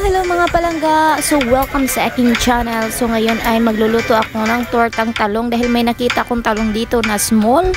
Hello mga palangga! So welcome sa aking channel. So ngayon ay magluluto ako ng tortang talong dahil may nakita kong talong dito na small,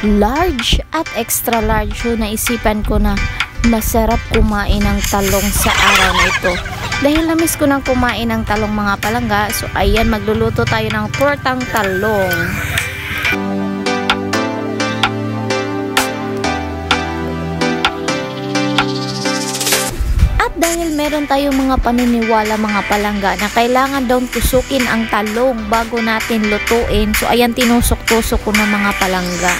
large at extra large. So naisipan ko na masarap kumain ng talong sa araw na ito. Dahil namiss ko nang kumain ng talong mga palangga. So ayan, magluluto tayo ng tortang talong. Dahil meron tayong mga paniniwala mga palangga na kailangan daw tusukin ang talong bago natin lutuin. So ayan, tinusok-tusok ko ng mga palangga.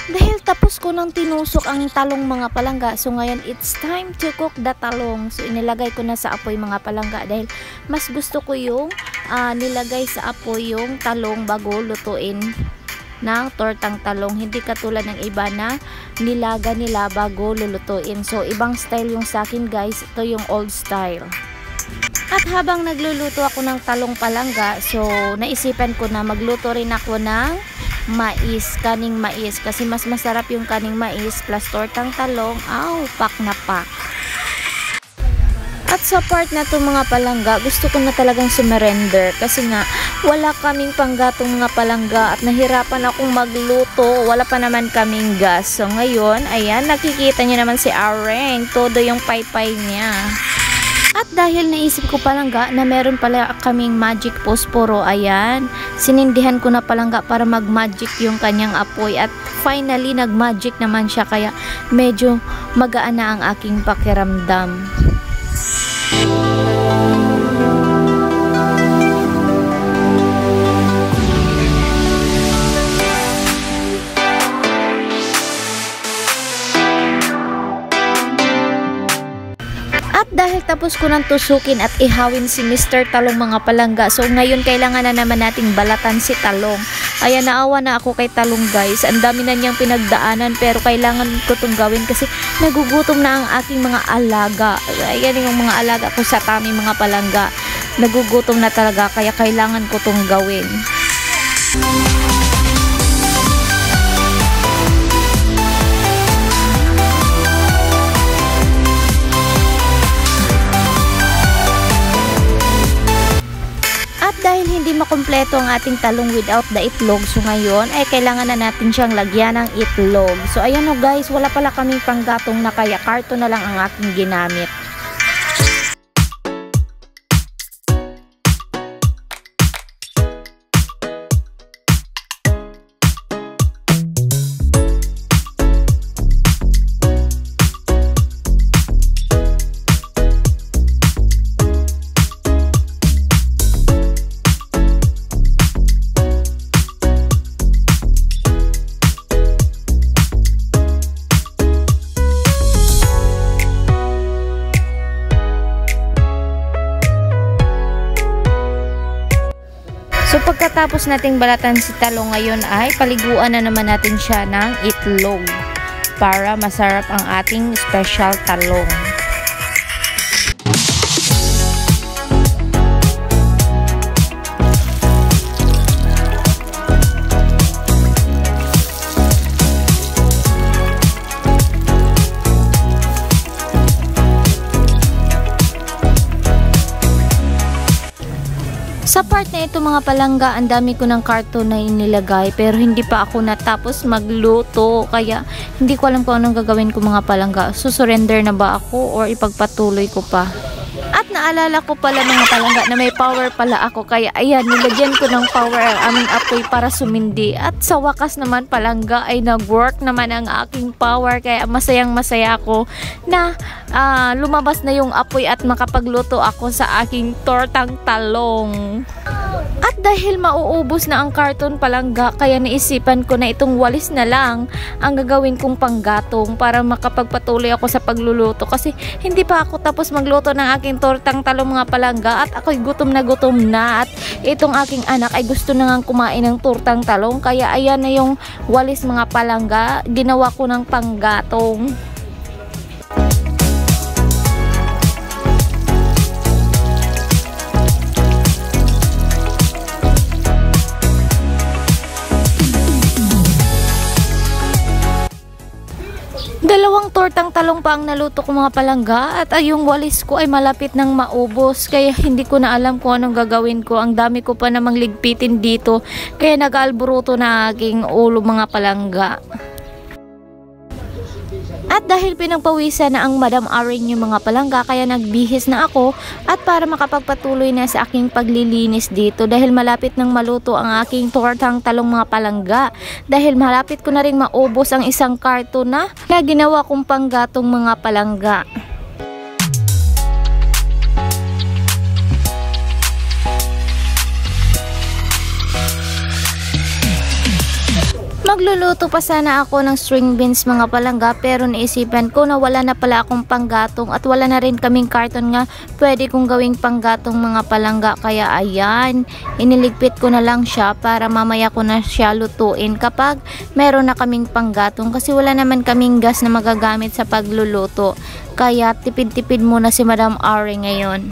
Dahil tapos ko nang tinusok ang talong mga palangga, so ngayon it's time to cook the talong. So inilagay ko na sa apoy mga palangga dahil mas gusto ko yung nilagay sa apoy yung talong bago lutuin ng tortang talong. Hindi katulad ng iba na nilaga nila bago lulutuin. So ibang style yung sa akin guys, ito yung old style. At habang nagluluto ako ng talong palangga, so naisipan ko na magluto rin ako ng kaning mais, kasi mas masarap yung kaning mais plus tortang talong. Pak na pak. At sa part na to mga palangga, gusto ko na talagang sumerender kasi nga wala kaming panggatong mga palangga at nahirapan akong magluto, wala pa naman kaming gas. So ngayon, ayan, nakikita nyo naman si Areng, todo yung paypay niya. At dahil naisip ko palangga na meron pala kaming magic posporo, ayan, sinindihan ko na palangga para mag-magic yung kanyang apoy. At finally, nag-magic naman siya, kaya medyo magaan na ang aking pakiramdam. Dahil tapos ko nang tusukin at ihawin si Mr. Talong mga palangga, so ngayon kailangan na naman nating balatan si Talong. Ayan, naawa na ako kay Talong guys, ang dami na niyang pinagdaanan pero kailangan ko itong gawin kasi nagugutom na ang aking mga alaga. Ayan yung mga alaga ko sa tami mga palangga, nagugutom na talaga, kaya kailangan ko itong gawin. Dahil hindi makumpleto ang ating talong without the itlog, so ngayon ay kailangan na natin siyang lagyan ng itlog. So ayan o guys, wala pala kaming panggatong na, kaya karton na lang ang aking ginamit. So pagkatapos nating balatan si talong, ngayon ay paliguan na naman natin siya ng itlog para masarap ang ating special talong. Sa part na ito mga palangga, ang dami ko ng karton na inilagay pero hindi pa ako natapos magluto, kaya hindi ko alam kung anong gagawin ko mga palangga. Susurrender na ba ako or ipagpatuloy ko pa? At naalala ko pala mga palangga na may power pala ako, kaya ayan, nilagyan ko ng power ang aming apoy para sumindi. At sa wakas naman palangga ay nag-work naman ang aking power, kaya masayang masaya ako na lumabas na yung apoy at makapagluto ako sa aking tortang talong. At dahil mauubos na ang karton palangga, kaya naisipan ko na itong walis na lang ang gagawin kong panggatong para makapagpatuloy ako sa pagluluto, kasi hindi pa ako tapos magluto ng aking tortang talong mga palangga at ako'y gutom na at itong aking anak ay gusto na ngang kumain ng tortang talong, kaya ayan na yung walis mga palangga, ginawa ko ng panggatong. Dalawang tortang talong pa ang naluto ko mga palangga at yung walis ko ay malapit nang maubos, kaya hindi ko na alam kung anong gagawin ko. Ang dami ko pa namang ligpitin dito, kaya nag-alburuto na aking ulo mga palangga. At dahil pinagpawisan na ang Madam Aring yung mga palangga, kaya nagbihis na ako at para makapagpatuloy na sa aking paglilinis dito, dahil malapit nang maluto ang aking tortang talong mga palangga, dahil malapit ko na rin maubos ang isang karton na ginawa kong panggatong mga palangga. Magluluto pa sana ako ng string beans mga palangga, pero naisipan ko na wala na pala akong panggatong at wala na rin kaming karton nga pwede kong gawing panggatong mga palangga, kaya ayan, iniligpit ko na lang siya para mamaya ko na siya lutuin kapag meron na kaming panggatong, kasi wala naman kaming gas na magagamit sa pagluluto, kaya tipid-tipid muna si Madam Ari ngayon.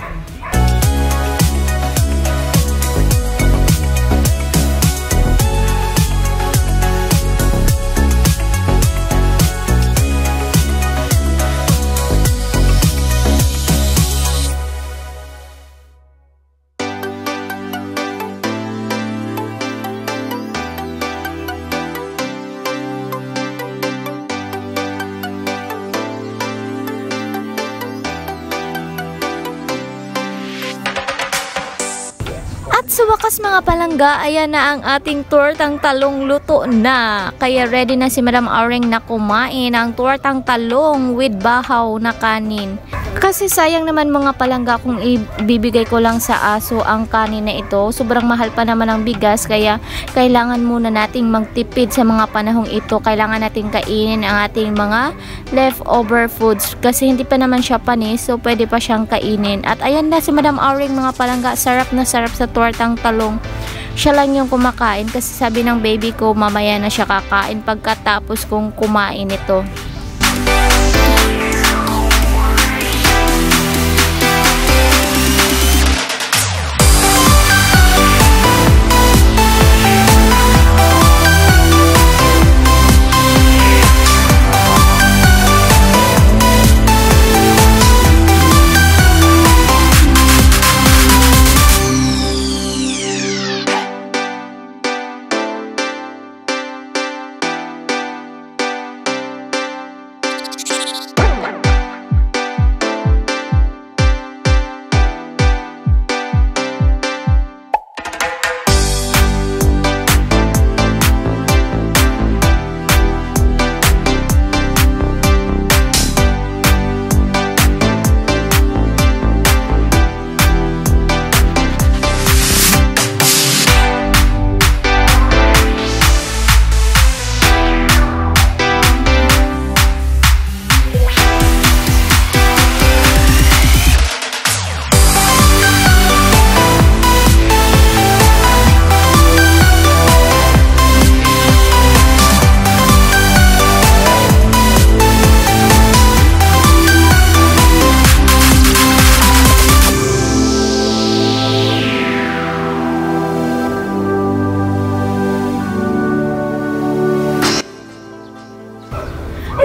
At sa wakas mga palangga, ayan na ang ating tortang talong luto na. Kaya ready na si Madam Aring na kumain ang tortang talong with bahaw na kanin. Kasi sayang naman mga palangga kung ibibigay ko lang sa aso ang kanin na ito. Sobrang mahal pa naman ang bigas, kaya kailangan muna nating magtipid sa mga panahong ito. Kailangan nating kainin ang ating mga leftover foods kasi hindi pa naman siya panis, so pwede pa siyang kainin. At ayan na si Madam Aring mga palangga, sarap na sarap sa tortang talong. Siya lang yung kumakain kasi sabi ng baby ko mamaya na siya kakain pagkatapos kong kumain ito.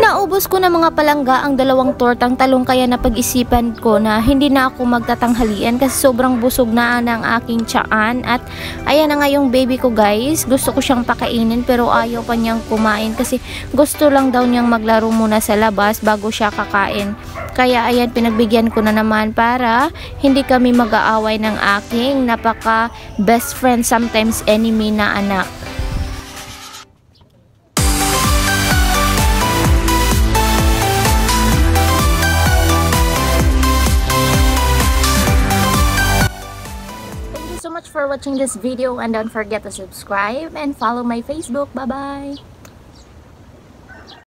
Naubos ko na mga palangga ang dalawang tortang talong, kaya napag-isipan ko na hindi na ako magtatanghalian kasi sobrang busog na ng aking tiyan. At ayan na nga yung baby ko guys, gusto ko siyang pakainin pero ayaw pa niyang kumain kasi gusto lang daw niyang maglaro muna sa labas bago siya kakain. Kaya ayan, pinagbigyan ko na naman para hindi kami mag-aaway ng aking napaka best friend sometimes enemy na anak. so much for watching this video and don't forget to subscribe and follow my Facebook. Bye-bye!